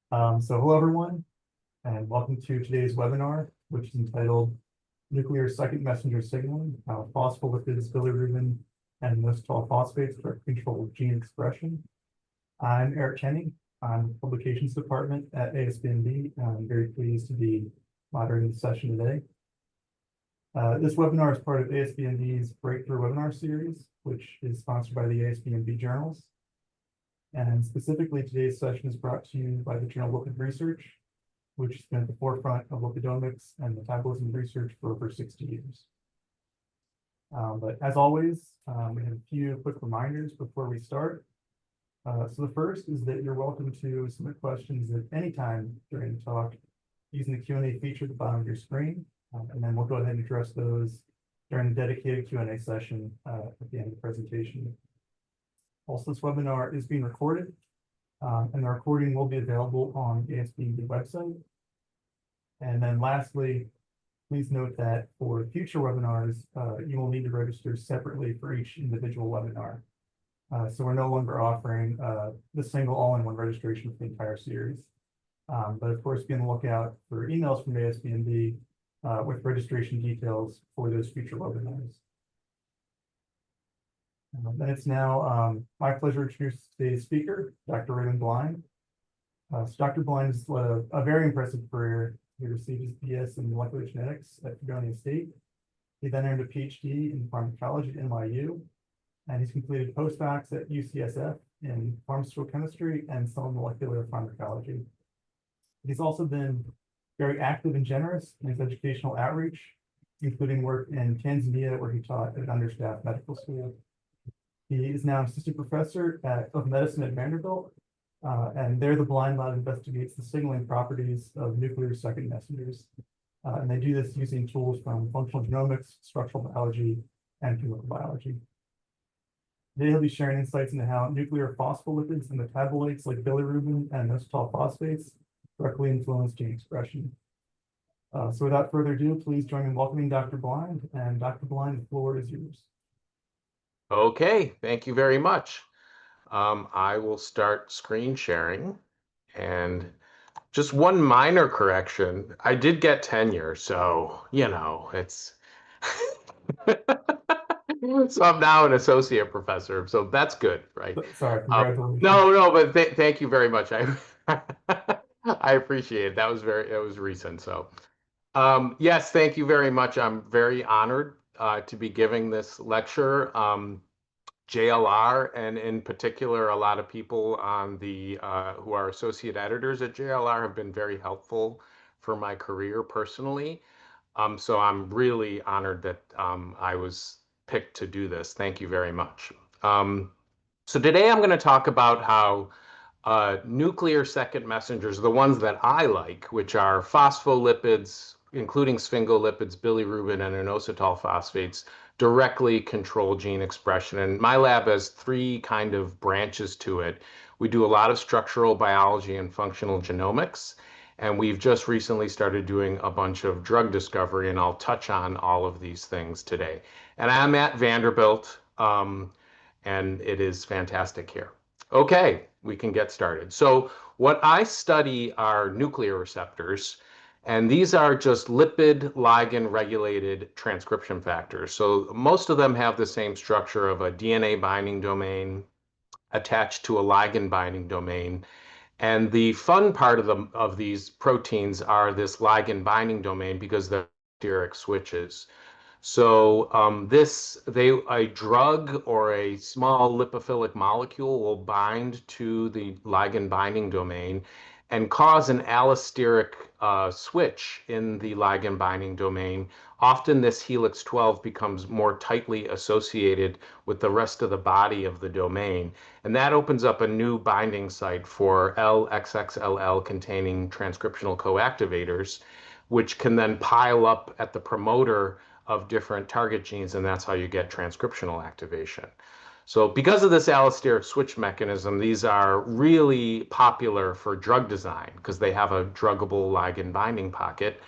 Hello everyone, and welcome to today's webinar, which is entitled Nuclear Second Messenger Signaling, How Phospholipids, Bilirubin, and Inositol Phosphates Direct Control Gene Expression. I'm Eric Kenny. I'm in the Publications Department at ASBMB, and I'm very pleased to be moderating the session today. This webinar is part of ASBMB's Breakthrough Webinar Series, which is sponsored by the ASBMB Journals. And specifically, today's session is brought to you by the journal Lipid Research, which has been at the forefront of lipidomics and metabolism research for over 60 years. But as always, we have a few quick reminders before we start. So the first is that you're welcome to submit questions at any time during the talk using the Q&A feature at the bottom of your screen, and then we'll go ahead and address those during the dedicated Q&A session at the end of the presentation. Also, this webinar is being recorded, and the recording will be available on the ASBMB website. And then lastly, please note that for future webinars, you will need to register separately for each individual webinar. So we're no longer offering the single all-in-one registration for the entire series. But of course, be on the lookout for emails from ASBMB with registration details for those future webinars. And it's now my pleasure to introduce today's speaker, Dr. Raymond Blind. So Dr. Blind has led a very impressive career. He received his BS in molecular genetics at Fredonia State. He then earned a PhD in pharmacology at NYU, and he's completed postdocs at UCSF in pharmaceutical chemistry and cell molecular pharmacology. He's also been very active and generous in his educational outreach, including work in Tanzania, where he taught at an understaffed medical school. He is now an assistant professor of medicine at Vanderbilt, and there the Blind Lab investigates the signaling properties of nuclear second messengers. And they do this using tools from functional genomics, structural biology, and chemical biology. Today he'll be sharing insights into how nuclear phospholipids and metabolites like bilirubin and inositol phosphates directly influence gene expression. So without further ado, please join me in welcoming Dr. Blind. And Dr. Blind, the floor is yours. Okay, thank you very much. I will start screen sharing, and just one minor correction. I did get tenure, so, it's so I'm now an associate professor, so that's good, right? Sorry, congratulations. No, but thank you very much. I I appreciate it. That was recent. So, yes, thank you very much. I'm very honored to be giving this lecture. JLR, and in particular, a lot of people on the who are associate editors at JLR have been very helpful for my career personally. So I'm really honored that I was picked to do this. Thank you very much. So today I'm going to talk about how nuclear second messengers, the ones that I like, which are phospholipids, including sphingolipids, bilirubin, and inositol phosphates, directly control gene expression. And my lab has three kind of branches to it. We do a lot of structural biology and functional genomics, and we've just recently started doing a bunch of drug discovery, and I'll touch on all of these things today. And I'm at Vanderbilt, and it is fantastic here. Okay, we can get started. So what I study are nuclear receptors, and these are just lipid ligand regulated transcription factors. So most of them have the same structure of a DNA binding domain attached to a ligand binding domain. And the fun part of these proteins are this ligand binding domain because they're steric switches. So a drug or a small lipophilic molecule will bind to the ligand binding domain and cause an allosteric switch in the ligand binding domain. Often this helix 12 becomes more tightly associated with the rest of the body of the domain. And that opens up a new binding site for LXXLL containing transcriptional coactivators, which can then pile up at the promoter of different target genes, and that's how you get transcriptional activation. So because of this allosteric switch mechanism, these are really popular for drug design because they have a druggable ligand binding pocket.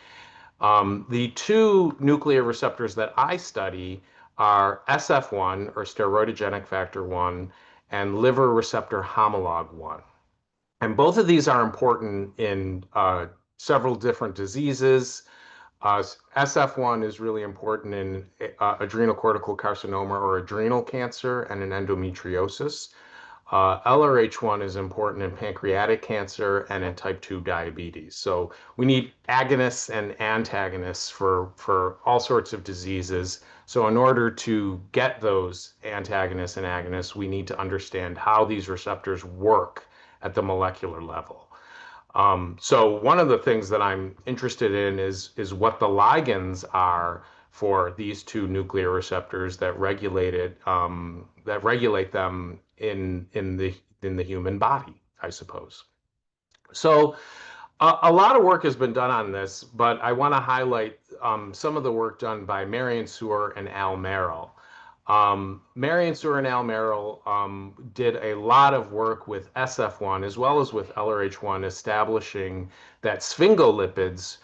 The two nuclear receptors that I study are SF1, or steroidogenic factor 1, and liver receptor homolog 1. And both of these are important in several different diseases. SF1 is really important in adrenocortical carcinoma or adrenal cancer and in endometriosis. LRH1 is important in pancreatic cancer and in type 2 diabetes. So we need agonists and antagonists for all sorts of diseases. So in order to get those antagonists and agonists, we need to understand how these receptors work at the molecular level. So one of the things that I'm interested in is what the ligands are for these two nuclear receptors that regulate them in the human body, I suppose. So a lot of work has been done on this, but I want to highlight some of the work done by Marion Suhr and Al Merrill. Marion Suhr and Al Merrill did a lot of work with SF1 as well as with LRH1, establishing that sphingolipids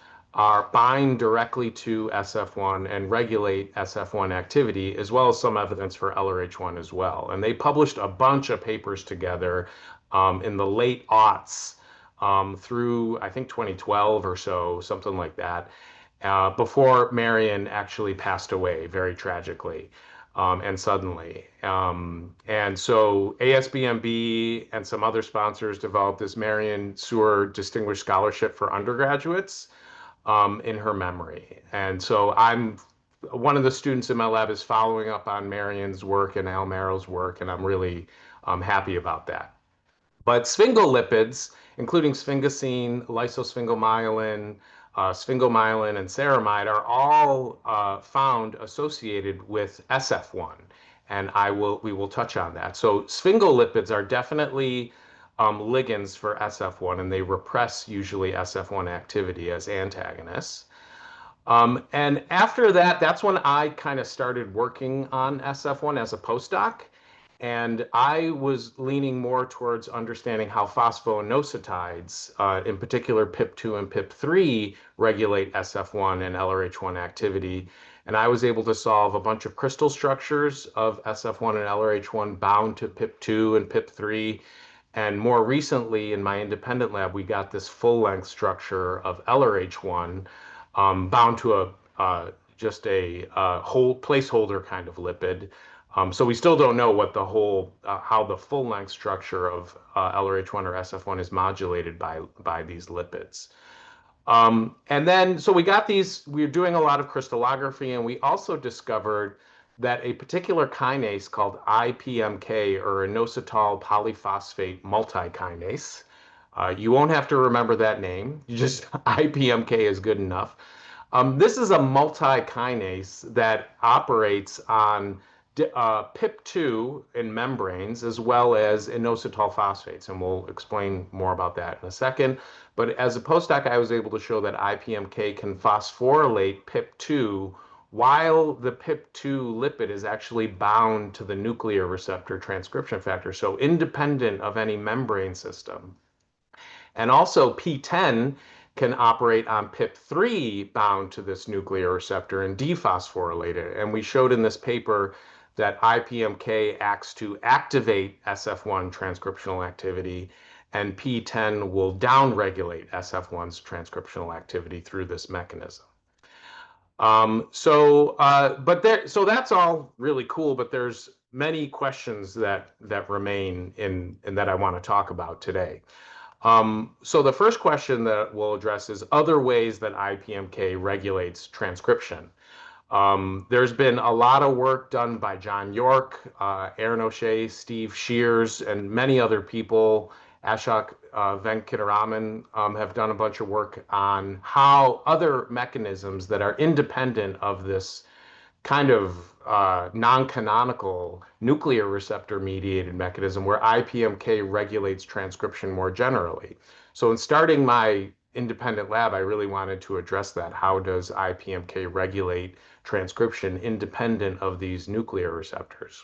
bind directly to SF1 and regulate SF1 activity, as well as some evidence for LRH1 as well. And they published a bunch of papers together in the late aughts through, I think, 2012 or so, something like that, before Marion actually passed away very tragically and suddenly. And so ASBMB and some other sponsors developed this Marion Suhr Distinguished Scholarship for undergraduates in her memory. And so I'm one of the students in my lab is following up on Marion's work and Al Merrill's work, and I'm really happy about that. But sphingolipids, including sphingosine, lysosphingomyelin, sphingomyelin, and ceramide, are all found associated with SF1, and we will touch on that. So sphingolipids are definitely ligands for SF1, and they repress usually SF1 activity as antagonists. And after that, that's when I kind of started working on SF1 as a postdoc. And I was leaning more towards understanding how phosphoinositides, in particular PIP2 and PIP3, regulate SF1 and LRH1 activity. And I was able to solve a bunch of crystal structures of SF1 and LRH1 bound to PIP2 and PIP3. And more recently, in my independent lab, we got this full-length structure of LRH1 bound to just a whole placeholder kind of lipid. So we still don't know what how the full-length structure of LRH1 or SF1 is modulated by these lipids. And then, so we got these, we were doing a lot of crystallography, and we also discovered that a particular kinase called IPMK, or inositol polyphosphate multikinase, you won't have to remember that name, you just IPMK is good enough. This is a multikinase that operates on PIP2 in membranes as well as inositol phosphates, and we'll explain more about that in a second. But as a postdoc, I was able to show that IPMK can phosphorylate PIP2 while the PIP2 lipid is actually bound to the nuclear receptor transcription factor, so independent of any membrane system. And also P10 can operate on PIP3 bound to this nuclear receptor and dephosphorylate it. And we showed in this paper that IPMK acts to activate SF1 transcriptional activity, and P10 will downregulate SF1's transcriptional activity through this mechanism. So that's all really cool, but there's many questions that remain and that I want to talk about today. So the first question that we'll address is other ways that IPMK regulates transcription. There's been a lot of work done by John York, Aaron O'Shea, Steve Shears, and many other people. Ashok Venkataraman have done a bunch of work on how other mechanisms that are independent of this kind of non-canonical nuclear receptor mediated mechanism where IPMK regulates transcription more generally. So in starting my independent lab, I really wanted to address that. How does IPMK regulate transcription independent of these nuclear receptors?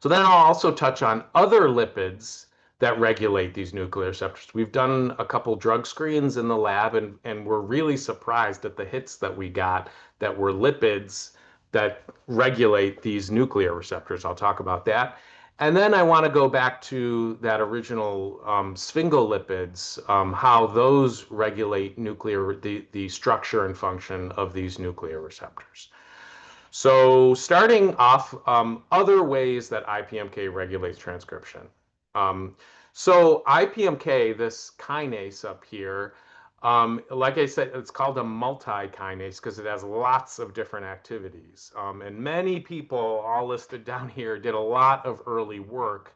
So then I'll also touch on other lipids that regulate these nuclear receptors. We've done a couple drug screens in the lab, and we're really surprised at the hits that we got that were lipids that regulate these nuclear receptors. I'll talk about that. And then I want to go back to that original sphingolipids, how those regulate the structure and function of these nuclear receptors. So starting off, other ways that IPMK regulates transcription. Um, so IPMK, this kinase up here, like I said, it's called a multi-kinase because it has lots of different activities. And many people, all listed down here, did a lot of early work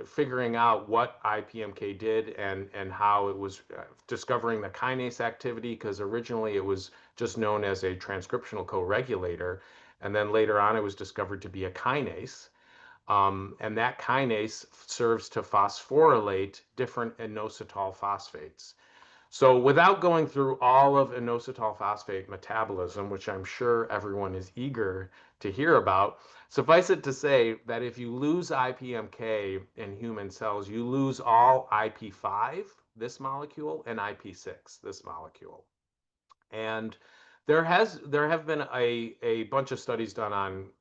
figuring out what IPMK did and how it was discovering the kinase activity, because originally it was just known as a transcriptional co-regulator. And then later on, it was discovered to be a kinase. And that kinase serves to phosphorylate different inositol phosphates. So without going through all of inositol phosphate metabolism, which I'm sure everyone is eager to hear about, suffice it to say that if you lose IPMK in human cells, you lose all IP5, this molecule, and IP6, this molecule. And there have been a bunch of studies done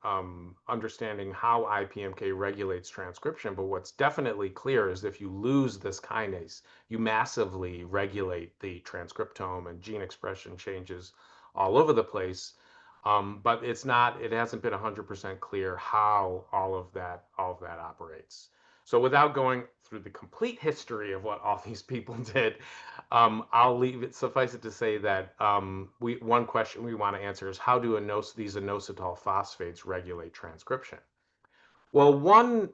on understanding how IPMK regulates transcription, but what's definitely clear is if you lose this kinase, you massively regulate the transcriptome and gene expression changes all over the place. But it hasn't been 100% clear how all of that operates. So without going through the complete history of what all these people did, I'll leave it, suffice it to say that one question we want to answer is how do these inositol phosphates regulate transcription? Well, one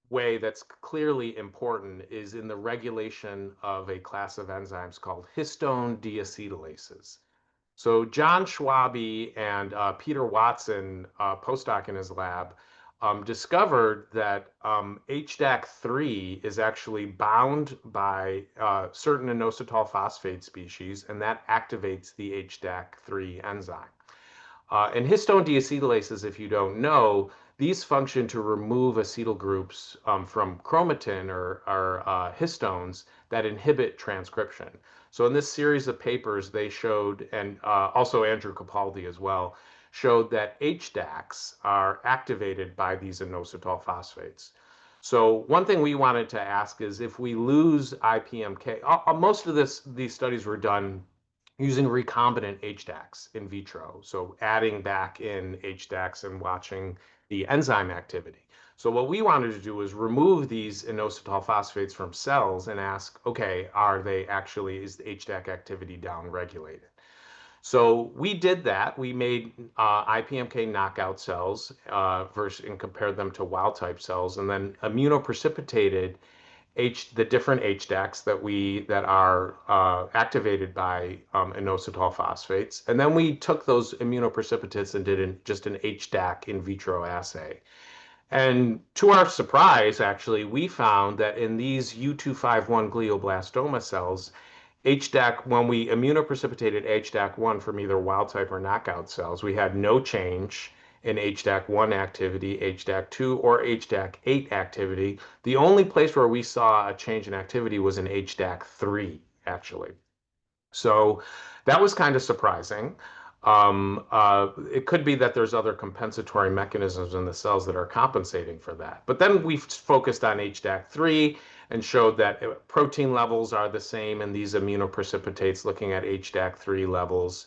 way that's clearly important is in the regulation of a class of enzymes called histone deacetylases. So John Schwabe and Peter Watson, postdoc in his lab, discovered that HDAC3 is actually bound by certain inositol phosphate species, and that activates the HDAC3 enzyme. And histone deacetylases, if you don't know, these function to remove acetyl groups from chromatin or histones that inhibit transcription. So in this series of papers, they showed, and also Andrew Capaldi as well, showed that HDACs are activated by these inositol phosphates. So one thing we wanted to ask is if we lose IPMK, most of these studies were done using recombinant HDACs in vitro. So adding back in HDACs and watching the enzyme activity. So what we wanted to do was remove these inositol phosphates from cells and ask, okay, is the HDAC activity downregulated? So we did that. We made IPMK knockout cells and compared them to wild type cells, and then immunoprecipitated the different HDACs that are activated by inositol phosphates, and then we took those immunoprecipitates and did just an HDAC in vitro assay. And to our surprise, actually, we found that in these U251 glioblastoma cells, HDAC, when we immunoprecipitated HDAC1 from either wild type or knockout cells, we had no change in HDAC1 activity, HDAC2, or HDAC8 activity. The only place where we saw a change in activity was in HDAC3, actually. So that was kind of surprising. It could be that there's other compensatory mechanisms in the cells that are compensating for that. But then we focused on HDAC3 and showed that protein levels are the same in these immunoprecipitates, looking at HDAC3 levels.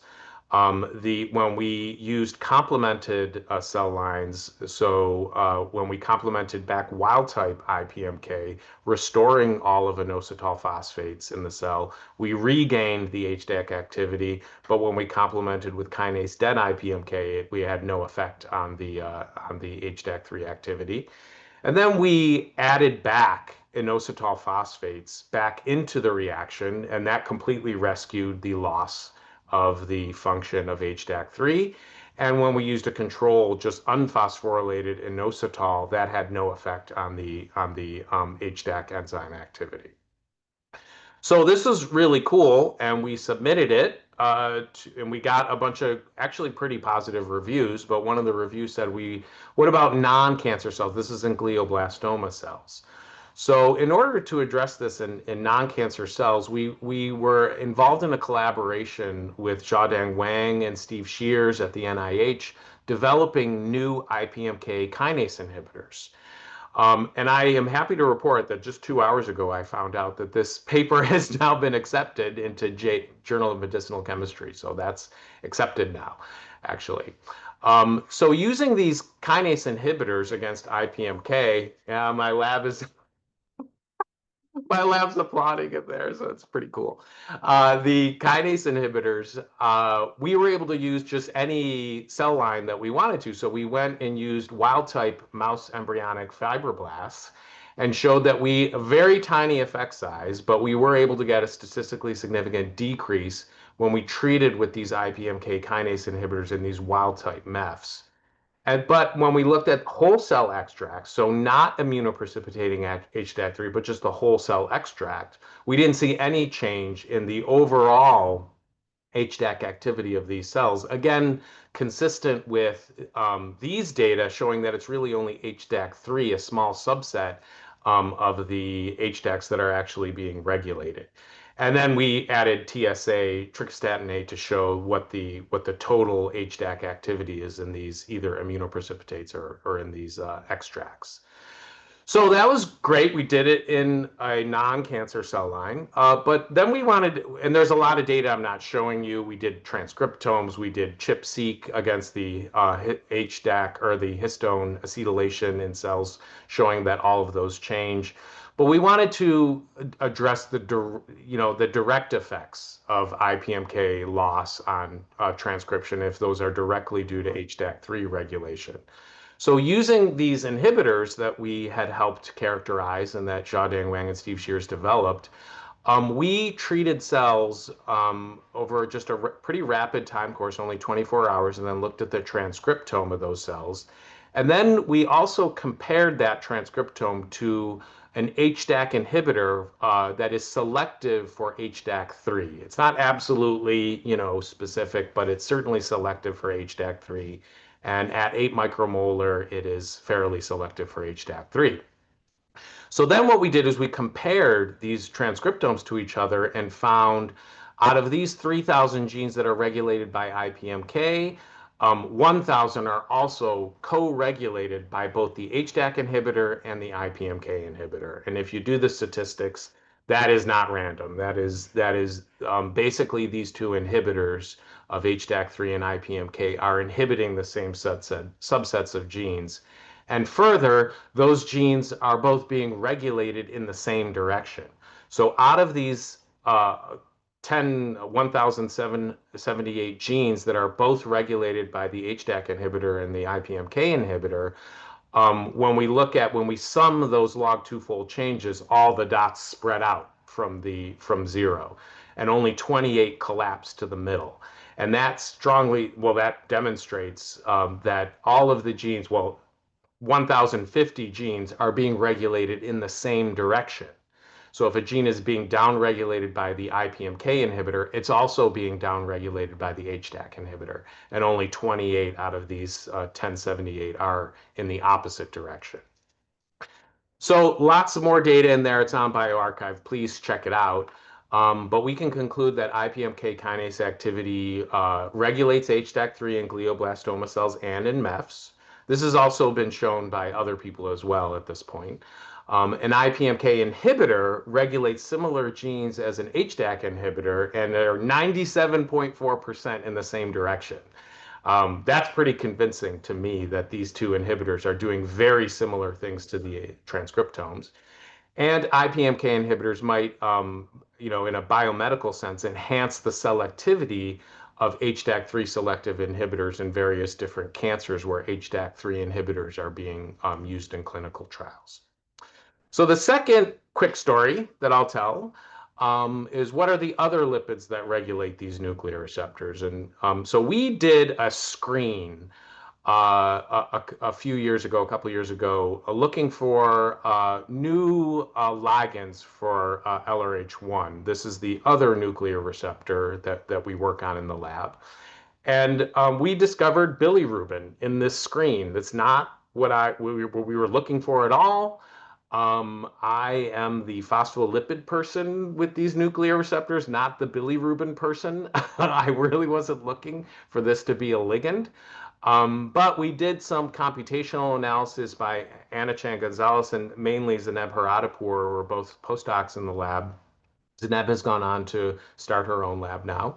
When we used complemented cell lines, so when we complemented back wild type IPMK, restoring all of inositol phosphates in the cell, we regained the HDAC activity. But when we complemented with kinase dead IPMK, we had no effect on the HDAC3 activity. And then we added back inositol phosphates back into the reaction, and that completely rescued the loss of the function of HDAC3. And when we used a control, just unphosphorylated inositol, that had no effect on the HDAC enzyme activity. So this is really cool, and we submitted it, and we got a bunch of actually pretty positive reviews. But one of the reviews said, what about non-cancer cells? This is in glioblastoma cells. So in order to address this in non-cancer cells, we were involved in a collaboration with Xiaodong Wang and Steve Shears at the NIH, developing new IPMK kinase inhibitors. And I am happy to report that just 2 hours ago, I found out that this paper has now been accepted into Journal of Medicinal Chemistry. So that's accepted now, actually. So using these kinase inhibitors against IPMK, my lab's applauding it there, so it's pretty cool. The kinase inhibitors, we were able to use just any cell line that we wanted to. So we went and used wild type mouse embryonic fibroblasts and showed that a very tiny effect size, but we were able to get a statistically significant decrease when we treated with these IPMK kinase inhibitors in these wild type MEFs. But when we looked at whole cell extracts, so not immunoprecipitating HDAC3, but just the whole cell extract, we didn't see any change in the overall HDAC activity of these cells. Again, consistent with these data showing that it's really only HDAC3, a small subset of the HDACs that are actually being regulated. And then we added TSA, trichostatin A, to show what the total HDAC activity is in these either immunoprecipitates or in these extracts. So that was great. We did it in a non-cancer cell line. But then we wanted, and there's a lot of data I'm not showing you. We did transcriptomes. We did ChIP-seq against the HDAC or the histone acetylation in cells, showing that all of those change. But we wanted to address the direct effects of IPMK loss on transcription if those are directly due to HDAC3 regulation. So using these inhibitors that we had helped characterize and that Xiaodong Wang and Steve Shears developed, we treated cells over just a pretty rapid time course, only 24 hours, and then looked at the transcriptome of those cells. And then we also compared that transcriptome to an HDAC inhibitor that is selective for HDAC3. It's not absolutely, specific, but it's certainly selective for HDAC3. And at 8 micromolar, it is fairly selective for HDAC3. So then what we did is we compared these transcriptomes to each other and found out of these 3,000 genes that are regulated by IPMK, 1,000 are also co-regulated by both the HDAC inhibitor and the IPMK inhibitor. And if you do the statistics, that is not random. That is basically these two inhibitors of HDAC3 and IPMK are inhibiting the same subsets of genes. And further, those genes are both being regulated in the same direction. So out of these 1,078 genes that are both regulated by the HDAC inhibitor and the IPMK inhibitor, when we sum those log two-fold changes, all the dots spread out from zero, and only 28 collapse to the middle. And that demonstrates that all of the genes, 1,050 genes, are being regulated in the same direction. So if a gene is being downregulated by the IPMK inhibitor, it's also being downregulated by the HDAC inhibitor. And only 28 out of these 1078 are in the opposite direction. So lots of more data in there. It's on bioRxiv. Please check it out. But we can conclude that IPMK kinase activity regulates HDAC3 in glioblastoma cells and in MEFs. This has also been shown by other people as well at this point. An IPMK inhibitor regulates similar genes as an HDAC inhibitor, and they're 97.4% in the same direction. That's pretty convincing to me that these two inhibitors are doing very similar things to the transcriptomes. And IPMK inhibitors might, in a biomedical sense, enhance the selectivity of HDAC3 selective inhibitors in various different cancers where HDAC3 inhibitors are being used in clinical trials. So the second quick story that I'll tell is what are the other lipids that regulate these nuclear receptors? And so we did a screen a couple years ago, looking for new ligands for LRH1. This is the other nuclear receptor that we work on in the lab. And we discovered bilirubin in this screen. That's not what we were looking for at all. I am the phospholipid person with these nuclear receptors, not the bilirubin person. I really wasn't looking for this to be a ligand. But we did some computational analysis by Anna Chan Gonzalez and mainly Zeneb Haradapur, who were both postdocs in the lab. Zeneb has gone on to start her own lab now.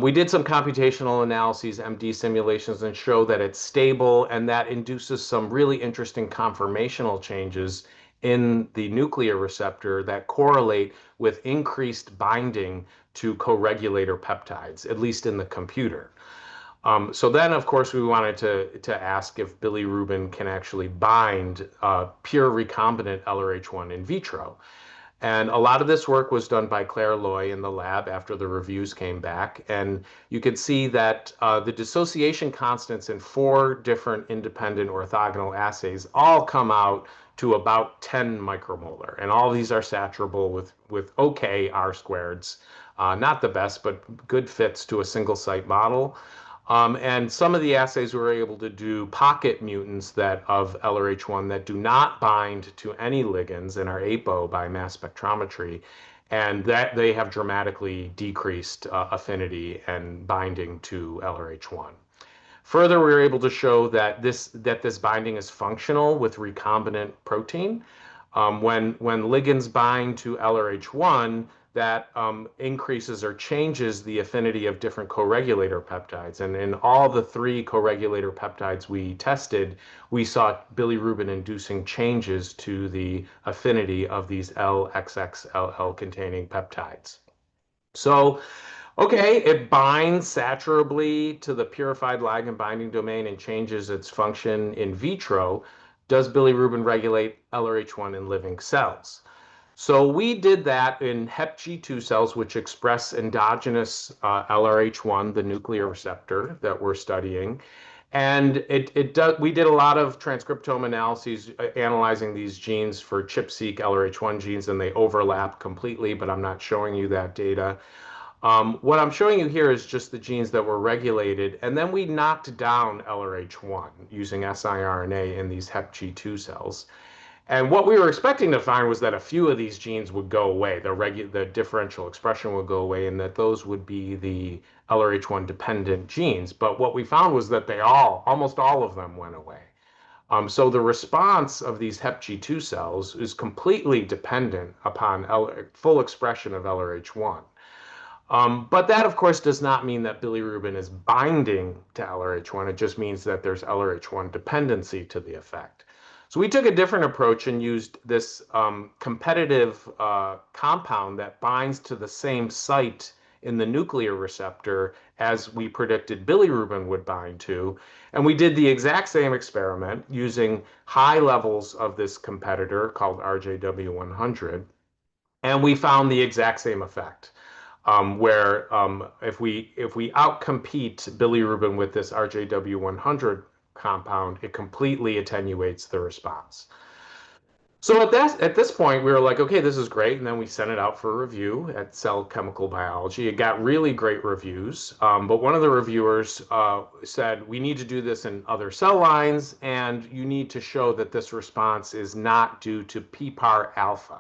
We did some computational analyses, MD simulations, and show that it's stable and that induces some really interesting conformational changes in the nuclear receptor that correlate with increased binding to co-regulator peptides, at least in the computer. So then, of course, we wanted to ask if bilirubin can actually bind pure recombinant LRH1 in vitro. And a lot of this work was done by Claire Loy in the lab after the reviews came back. And you could see that the dissociation constants in 4 different independent orthogonal assays all come out to about 10 micromolar. And all these are saturable with okay R squareds. Not the best, but good fits to a single site model. And some of the assays were able to do pocket mutants that of LRH1 that do not bind to any ligands and are apo by mass spectrometry, and that they have dramatically decreased affinity and binding to LRH1. Further, we were able to show that this binding is functional with recombinant protein. When ligands bind to LRH1, that increases or changes the affinity of different co-regulator peptides. And in all the 3 co-regulator peptides we tested, we saw bilirubin-inducing changes to the affinity of these LXXLL containing peptides. So, okay, it binds saturably to the purified ligand binding domain and changes its function in vitro. Does bilirubin regulate LRH1 in living cells? So we did that in HepG2 cells, which express endogenous LRH1, the nuclear receptor that we're studying. And we did a lot of transcriptome analyses analyzing these genes for ChIP-seq LRH1 genes, and they overlap completely, but I'm not showing you that data. What I'm showing you here is just the genes that were regulated, and then we knocked down LRH1 using siRNA in these HepG2 cells. And what we were expecting to find was that a few of these genes would go away, the differential expression would go away, and that those would be the LRH1 dependent genes. But what we found was that almost all of them went away. So the response of these HepG2 cells is completely dependent upon full expression of LRH1. But that, of course, does not mean that bilirubin is binding to LRH1. It just means that there's LRH1 dependency to the effect. So we took a different approach and used this competitive compound that binds to the same site in the nuclear receptor as we predicted bilirubin would bind to. And we did the exact same experiment using high levels of this competitor called RJW100. And we found the exact same effect. Where if we outcompete bilirubin with this RJW100 compound, it completely attenuates the response. So at this point, we were like, okay, this is great. And then we sent it out for review at Cell Chemical Biology. It got really great reviews. But one of the reviewers said, we need to do this in other cell lines, and you need to show that this response is not due to PPAR alpha.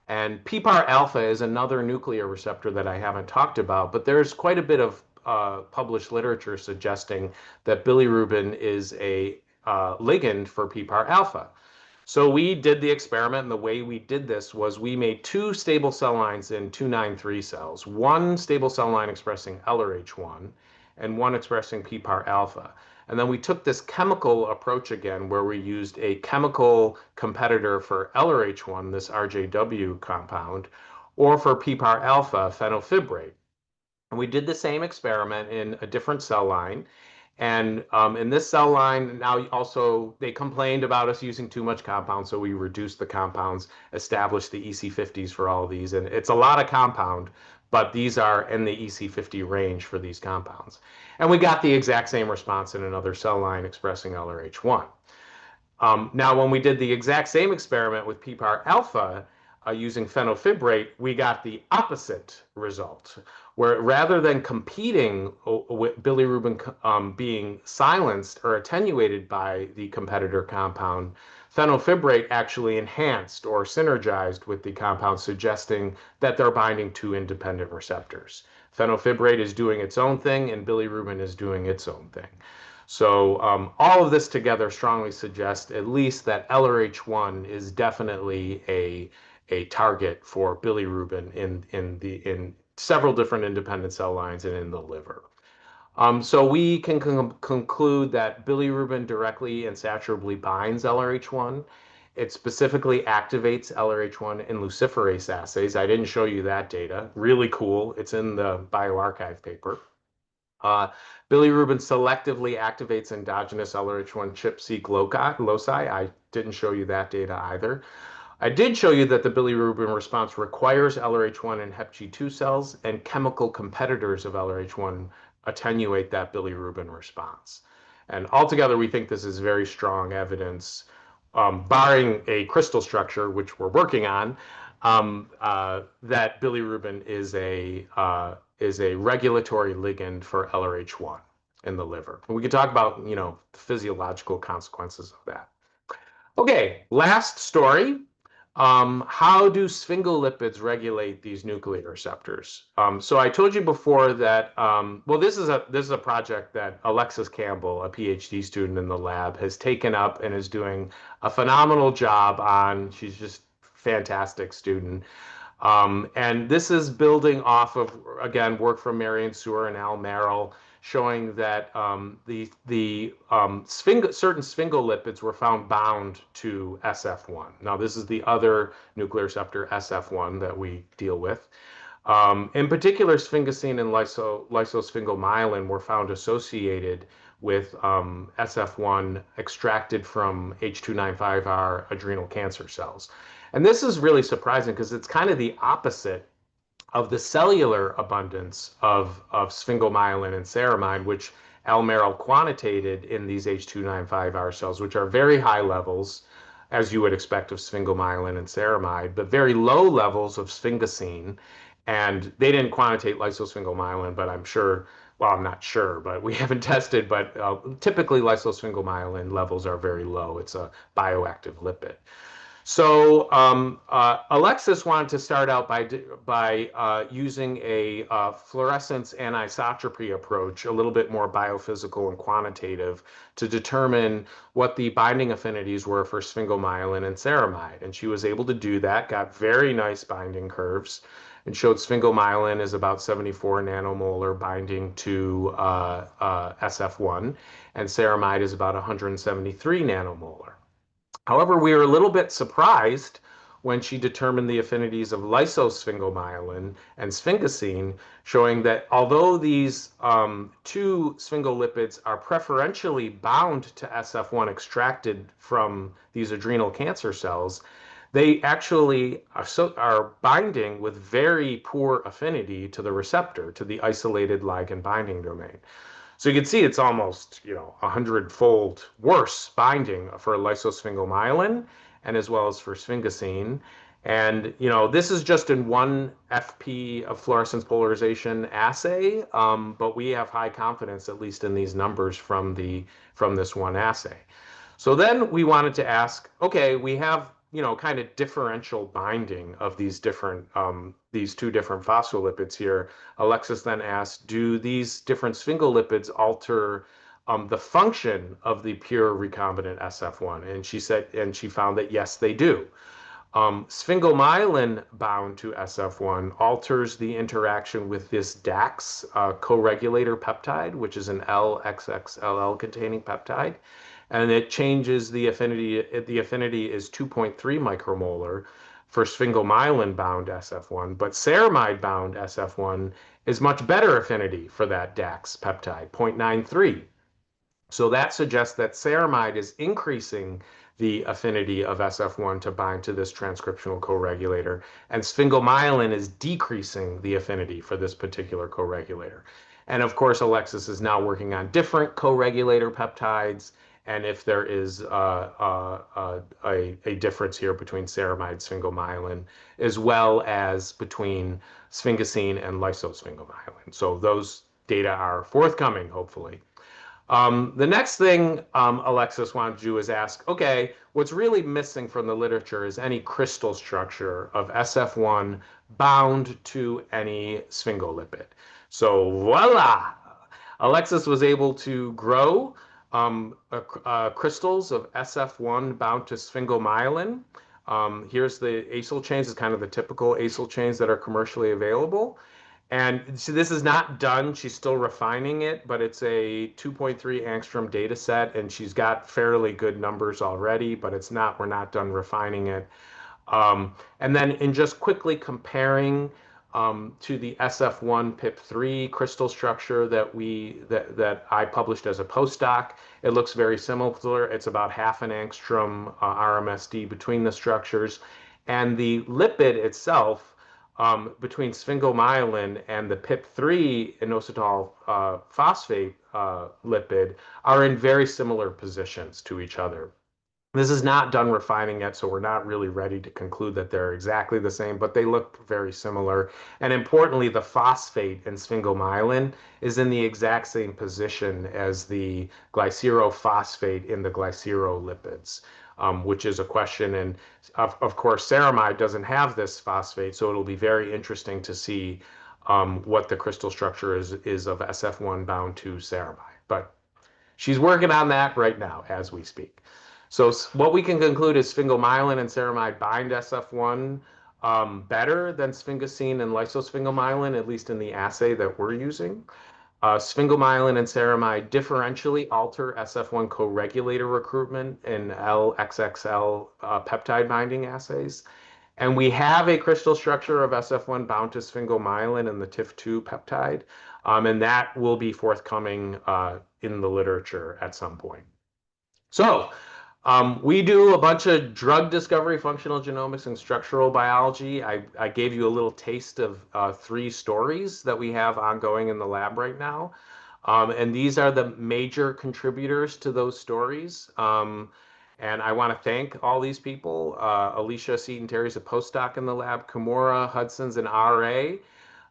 And PPAR alpha is another nuclear receptor that I haven't talked about, but there's quite a bit of published literature suggesting that bilirubin is a ligand for PPAR alpha. So we did the experiment, and the way we did this was we made 2 stable cell lines in 293 cells, 1 stable cell line expressing LRH1 and 1 expressing PPAR alpha. And then we took this chemical approach again, where we used a chemical competitor for LRH1, this RJW compound, or for PPAR alpha, fenofibrate. And we did the same experiment in a different cell line. And in this cell line, now also they complained about us using too much compound, so we reduced the compounds, established the EC50s for all of these. And it's a lot of compound, but these are in the EC50 range for these compounds. And we got the exact same response in another cell line expressing LRH1. Now, when we did the exact same experiment with PPAR alpha using fenofibrate, we got the opposite result, where rather than competing with bilirubin being silenced or attenuated by the competitor compound, fenofibrate actually enhanced or synergized with the compound, suggesting that they're binding 2 independent receptors. Fenofibrate is doing its own thing, and bilirubin is doing its own thing. So all of this together strongly suggests at least that LRH1 is definitely a target for bilirubin in several different independent cell lines and in the liver. So we can conclude that bilirubin directly and saturably binds LRH1. It specifically activates LRH1 in luciferase assays. I didn't show you that data. Really cool. It's in the bioRxiv paper. Uh, Bilirubin selectively activates endogenous LRH1 ChIP-seq loci. I didn't show you that data either. I did show you that the bilirubin response requires LRH1 and HepG2 cells, and chemical competitors of LRH1 attenuate that bilirubin response. And altogether, we think this is very strong evidence, barring a crystal structure, which we're working on, that bilirubin is a regulatory ligand for LRH1 in the liver. And we can talk about, the physiological consequences of that. Okay, last story. How do sphingolipids regulate these nuclear receptors? So I told you before that, well, this is a project that Alexis Campbell, a PhD student in the lab, has taken up and is doing a phenomenal job on. She's just fantastic student. And this is building off of, again, work from Marion Sewer and Al Merrill, showing that certain sphingolipids were found bound to SF1. Now, this is the other nuclear receptor, SF1, that we deal with. In particular, sphingosine and lysosphingomyelin were found associated with SF1 extracted from H295R adrenal cancer cells. And this is really surprising because it's kind of the opposite of the cellular abundance of sphingomyelin and ceramide, which Al Merrill quantitated in these H295R cells, which are very high levels, as you would expect, of sphingomyelin and ceramide, but very low levels of sphingosine. And they didn't quantitate lysosphingomyelin, but I'm sure, well, I'm not sure, but we haven't tested, but typically lysosphingomyelin levels are very low. It's a bioactive lipid. So Alexis wanted to start out by using a fluorescence anisotropy approach, a little bit more biophysical and quantitative, to determine what the binding affinities were for sphingomyelin and ceramide. And she was able to do that, got very nice binding curves, and showed sphingomyelin is about 74 nanomolar binding to SF1, and ceramide is about 173 nanomolar. However, we were a little bit surprised when she determined the affinities of lysosphingomyelin and sphingosine, showing that although these two sphingolipids are preferentially bound to SF1 extracted from these adrenal cancer cells, they actually are binding with very poor affinity to the receptor, to the isolated ligand binding domain. So you can see it's almost, 100-fold worse binding for lysosphingomyelin and as well as for sphingosine. And, this is just in one FP of fluorescence polarization assay, but we have high confidence, at least in these numbers from this one assay. So then we wanted to ask, okay, we have kind of differential binding of these two different phospholipids here. Alexis then asked, do these different sphingolipids alter the function of the pure recombinant SF1? And she found that yes, they do. Sphingomyelin bound to SF1 alters the interaction with this DAX co-regulator peptide, which is an LXXLL containing peptide. And it changes the affinity. The affinity is 2.3 micromolar for sphingomyelin bound SF1, but ceramide bound SF1 is much better affinity for that DAX peptide, 0.93. So that suggests that ceramide is increasing the affinity of SF1 to bind to this transcriptional co-regulator, and sphingomyelin is decreasing the affinity for this particular co-regulator. And of course, Alexis is now working on different co-regulator peptides, and if there is a difference here between ceramide, sphingomyelin, as well as between sphingosine and lysosphingomyelin. So those data are forthcoming, hopefully. The next thing Alexis wanted to do is ask, okay, what's really missing from the literature is any crystal structure of SF1 bound to any sphingolipid. So voila! Alexis was able to grow crystals of SF1 bound to sphingomyelin. Here's the acyl chains, is kind of the typical acyl chains that are commercially available. And so this is not done. She's still refining it, but it's a 2.3 angstrom data set, and she's got fairly good numbers already, but we're not done refining it. And then in just quickly comparing to the SF1 PIP3 crystal structure that I published as a postdoc, it looks very similar. It's about half an angstrom RMSD between the structures. And the lipid itself, between sphingomyelin and the PIP3 inositol phosphate lipid, are in very similar positions to each other. This is not done refining yet, so we're not really ready to conclude that they're exactly the same, but they look very similar. And importantly, the phosphate in sphingomyelin is in the exact same position as the glycerophosphate in the glycerolipids, which is a question. And of course, ceramide doesn't have this phosphate, so it'll be very interesting to see what the crystal structure is of SF1 bound to ceramide. But she's working on that right now as we speak. So what we can conclude is sphingomyelin and ceramide bind SF1 better than sphingosine and lysosphingomyelin, at least in the assay that we're using. Sphingomyelin and ceramide differentially alter SF1 co-regulator recruitment in LXXL peptide binding assays. And we have a crystal structure of SF1 bound to sphingomyelin in the TIF2 peptide, and that will be forthcoming in the literature at some point. So we do a bunch of drug discovery, functional genomics, and structural biology. I gave you a little taste of 3 stories that we have ongoing in the lab right now. And these are the major contributors to those stories. And I want to thank all these people. Alicia Seaton-Terry's a postdoc in the lab. Kimura Hudson's an RA.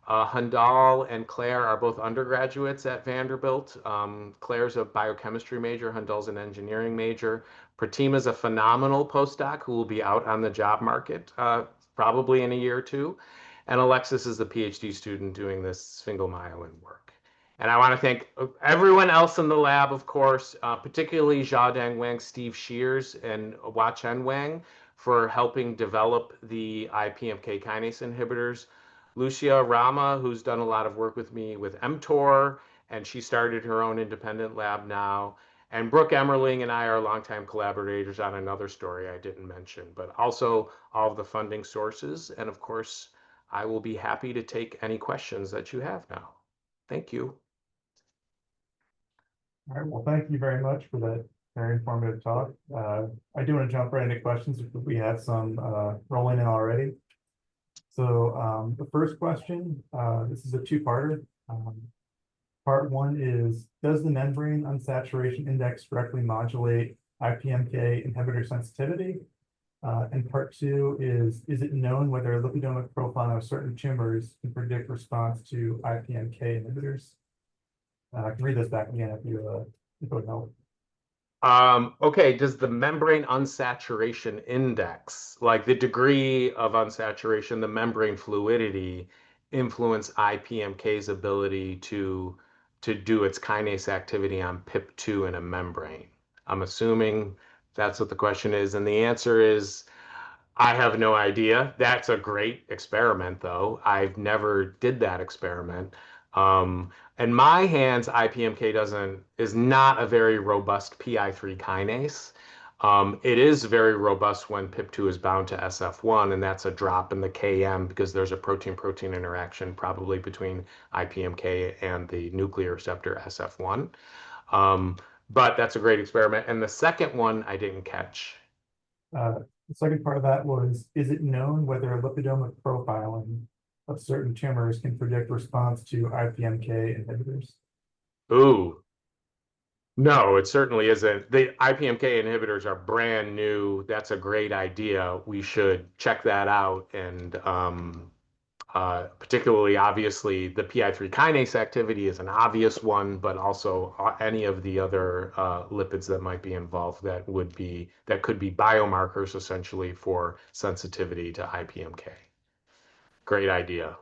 Handal and Claire are both undergraduates at Vanderbilt. Claire's a biochemistry major, Handal's an engineering major. Pratima's a phenomenal postdoc who will be out on the job market probably in a year or two. And Alexis is the PhD student doing this sphingomyelin work. And I want to thank everyone else in the lab, of course, particularly Xiaodang Wang, Steve Shears, and Hua-Chen Wang for helping develop the IPMK kinase inhibitors. Lucia Rama, who's done a lot of work with me with mTOR, and she started her own independent lab now. And Brooke Emmerling and I are longtime collaborators on another story I didn't mention, but also all of the funding sources. And of course, I will be happy to take any questions that you have now. Thank you. All right, well, thank you very much for that very informative talk. I do want to jump right into questions if we have some rolling in already. So the first question, this is a 2-parter. Part 1 is, does the membrane unsaturation index directly modulate IPMK inhibitor sensitivity? And part 2 is it known whether a lipidomic profile of certain tumors can predict response to IPMK inhibitors? I can read this back again if it would help. Okay, does the membrane unsaturation index, like the degree of unsaturation, the membrane fluidity, influence IPMK's ability to do its kinase activity on PIP2 in a membrane? I'm assuming that's what the question is, and the answer is I have no idea. That's a great experiment, though. I've never did that experiment. In my hands, IPMK is not a very robust PI3 kinase. It is very robust when PIP2 is bound to SF1, and that's a drop in the KM because there's a protein-protein interaction probably between IPMK and the nuclear receptor SF1. But that's a great experiment. And the second one I didn't catch. The second part of that was, is it known whether lipidomic profiling of certain tumors can predict response to IPMK inhibitors? Ooh, no, it certainly isn't. The IPMK inhibitors are brand new. That's a great idea. We should check that out. And particularly, obviously, the PI3 kinase activity is an obvious one, but also any of the other lipids that might be involved that could be biomarkers essentially for sensitivity to IPMK. Great idea.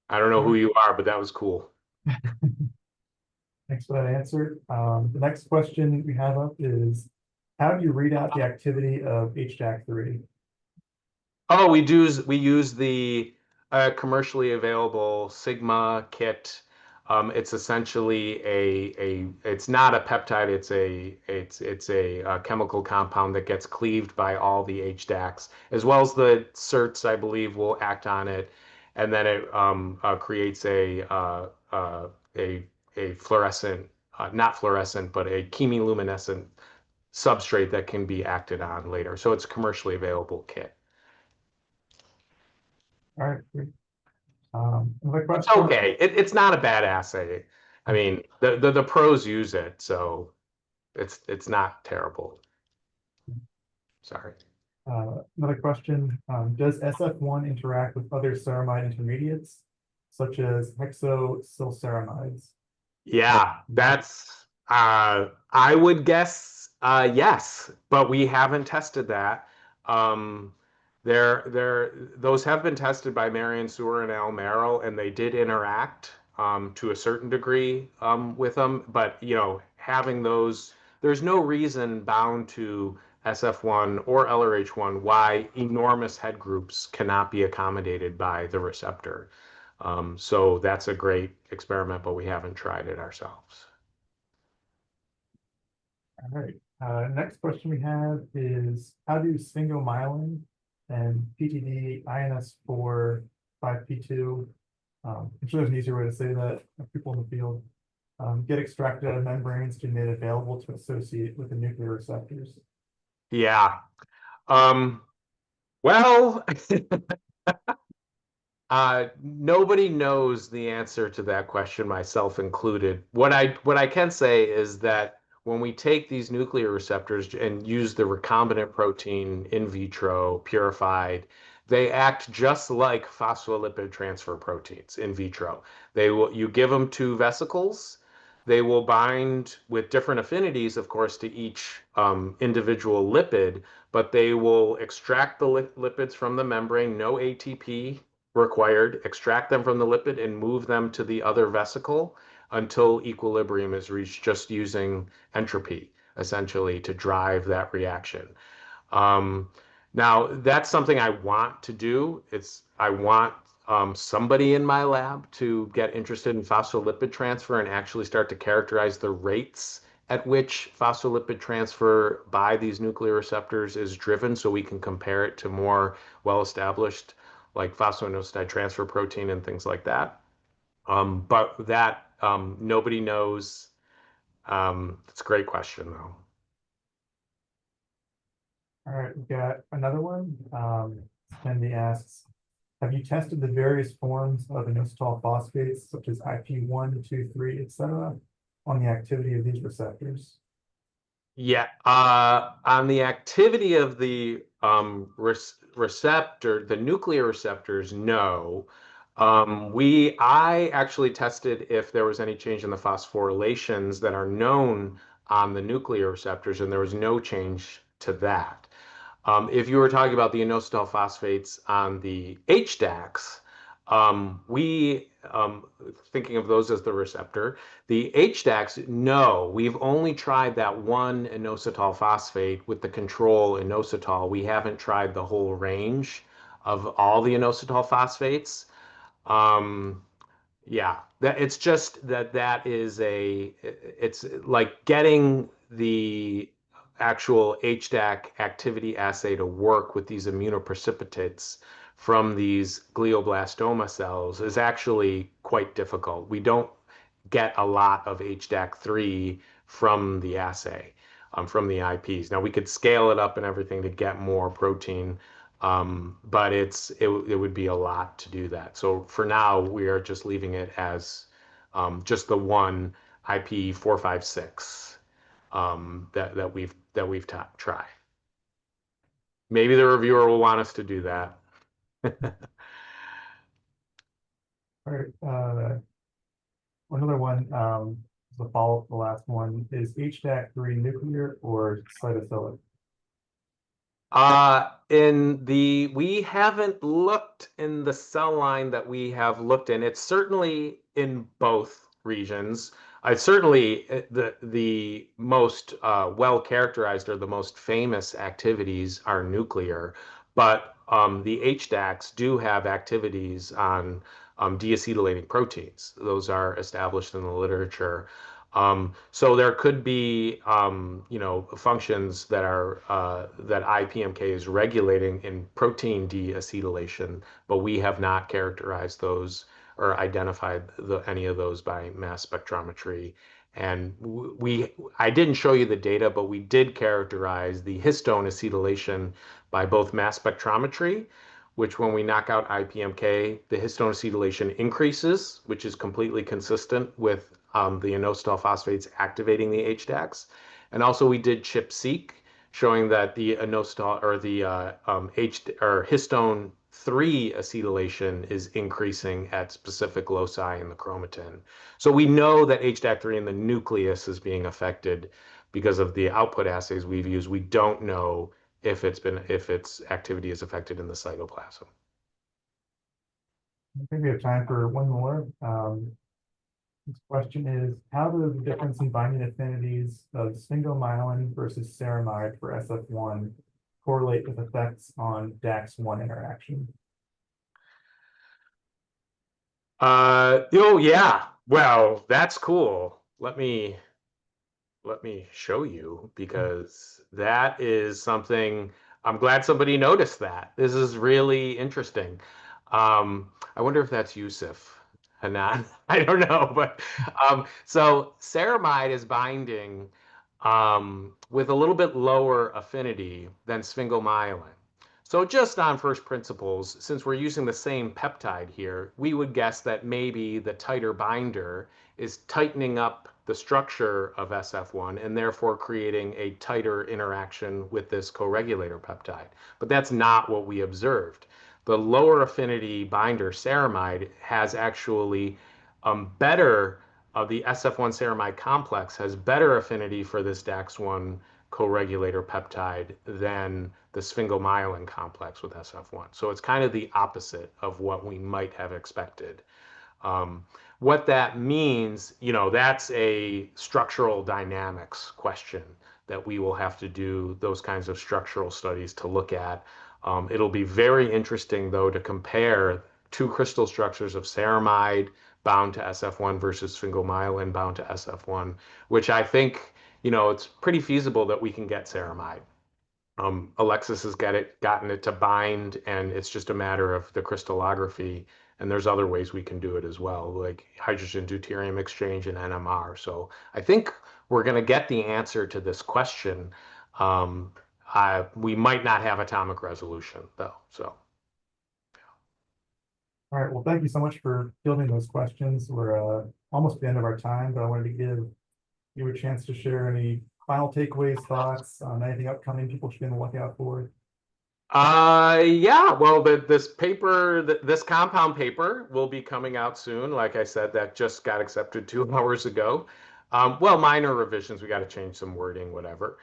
I don't know who you are, but that was cool. Thanks for that answer. The next question we have up is, how do you read out the activity of HDAC3? Oh, we use the commercially available Sigma kit. It's essentially it's not a peptide. It's a chemical compound that gets cleaved by all the HDACs, as well as the certs, I believe, will act on it, and then it creates a a fluorescent, not fluorescent, but a chemiluminescent substrate that can be acted on later. So it's a commercially available kit. All right, great. Another It's question. okay. It's not a bad assay. I mean, the pros use it, so it's not terrible. Sorry. Another question, does SF1 interact with other ceramide intermediates, such as hexosylceramides? Yeah, that's I would guess yes, but we haven't tested that. Um those have been tested by Marion Sewer and Al Merrill, and they did interact to a certain degree with them, but you know, having those, there's no reason bound to SF1 or LRH1 why enormous head groups cannot be accommodated by the receptor. So that's a great experiment, but we haven't tried it ourselves. All right. Next question we have is, how do sphingomyelin and PTD INS4 5P2, I'm sure there's an easier way to say that, people in the field, get extracted out of membranes to be made available to associate with the nuclear receptors? Yeah. Um, well, nobody knows the answer to that question, myself included. What I can say is that when we take these nuclear receptors and use the recombinant protein in vitro purified, they act just like phospholipid transfer proteins in vitro. You give them two vesicles. They will bind with different affinities, of course, to each individual lipid, but they will extract the lipids from the membrane, no ATP required, extract them from the lipid and move them to the other vesicle until equilibrium is reached, just using entropy essentially to drive that reaction. Um, Now, that's something I want to do. I want somebody in my lab to get interested in phospholipid transfer and actually start to characterize the rates at which phospholipid transfer by these nuclear receptors is driven, so we can compare it to more well-established, like phosphoinositide transfer protein and things like that. But that nobody knows. It's a great question, though. All right, we've got another one. Cindy asks, have you tested the various forms of inositol phosphates, such as IP1, 2, 3, etc., on the activity of these receptors? Yeah, on the activity of the receptor, the nuclear receptors, no. I actually tested if there was any change in the phosphorylations that are known on the nuclear receptors, and there was no change to that. If you were talking about the inositol phosphates on the HDACs, we thinking of those as the receptor. The HDACs, no, we've only tried that one inositol phosphate with the control inositol. We haven't tried the whole range of all the inositol phosphates. Um, yeah, that it's just that is it's like getting the actual HDAC activity assay to work with these immunoprecipitates from these glioblastoma cells is actually quite difficult. We don't get a lot of HDAC3 from the assay, from the IPs. Now we could scale it up and everything to get more protein, but it would be a lot to do that. So for now, we are just leaving it as just the one IP456 that we've tried. Maybe the reviewer will want us to do that. All right, another one, the follow-up to the last one, is HDAC3 nuclear or cytophilic? We haven't looked in the cell line that we have looked in. It's certainly in both regions. I certainly the most well characterized or the most famous activities are nuclear, but the HDACs do have activities on deacetylating proteins. Those are established in the literature. So there could be, functions that are that IPMK is regulating in protein deacetylation, but we have not characterized those or identified any of those by mass spectrometry. And I didn't show you the data, but we did characterize the histone acetylation by both mass spectrometry, which when we knock out IPMK, the histone acetylation increases, which is completely consistent with the inositol phosphates activating the HDACs. And also we did ChIP-seq, showing that the inositol or the histone 3 acetylation is increasing at specific loci in the chromatin. So we know that HDAC3 in the nucleus is being affected because of the output assays we've used. We don't know if its activity is affected in the cytoplasm. I think we have time for one more. This question is, how do the difference in binding affinities of sphingomyelin versus ceramide for SF1 correlate with effects on DAX1 interaction? Oh yeah. Well, that's cool. Let me show you, because that is something I'm glad somebody noticed that. This is really interesting. I wonder if that's Yusuf Hanan. I don't know, but so ceramide is binding with a little bit lower affinity than sphingomyelin. So just on first principles, since we're using the same peptide here, we would guess that maybe the tighter binder is tightening up the structure of SF1 and therefore creating a tighter interaction with this co-regulator peptide. But that's not what we observed. The lower affinity binder ceramide has actually better, the SF1 ceramide complex has better affinity for this DAX1 co-regulator peptide than the sphingomyelin complex with SF1. So it's kind of the opposite of what we might have expected. What that means, that's a structural dynamics question that we will have to do those kinds of structural studies to look at. It'll be very interesting, though, to compare two crystal structures of ceramide bound to SF1 versus sphingomyelin bound to SF1, which I think, it's pretty feasible that we can get ceramide. Alexis has gotten it to bind, and it's just a matter of the crystallography. And there's other ways we can do it as well, like hydrogen deuterium exchange and NMR. So I think we're going to get the answer to this question. We might not have atomic resolution, though. So. All right, well, thank you so much for fielding those questions. We're almost at the end of our time, but I wanted to give you a chance to share any final takeaways, thoughts on anything upcoming people should be on the lookout for. Yeah, well, this paper, this compound paper will be coming out soon. Like I said, that just got accepted 2 hours ago. Well, minor revisions, we got to change some wording, whatever.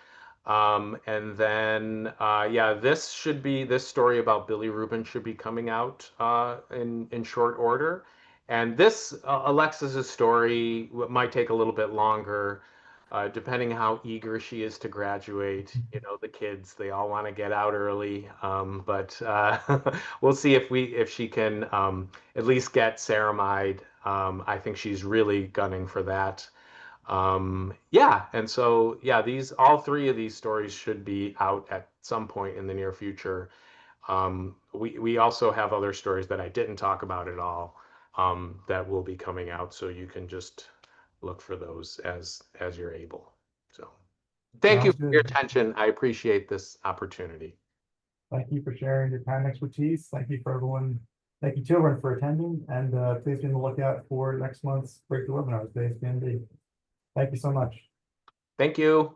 And then, yeah, this story about bilirubin should be coming out in short order. And this, Alexis's story might take a little bit longer. Depending how eager she is to graduate, the kids, they all want to get out early. But we'll see if she can at least get ceramide. I think she's really gunning for that. Yeah, and so yeah, all 3 of these stories should be out at some point in the near future. We also have other stories that I didn't talk about at all that will be coming out, so you can just look for those as you're able. So thank you Sounds for your good. attention. I appreciate this opportunity. Thank you for sharing your time and expertise. Thank you for everyone. Thank you to everyone for attending, and please be on the lookout for next month's breakthrough webinars, Today's BMD. Thank you so much. Thank you.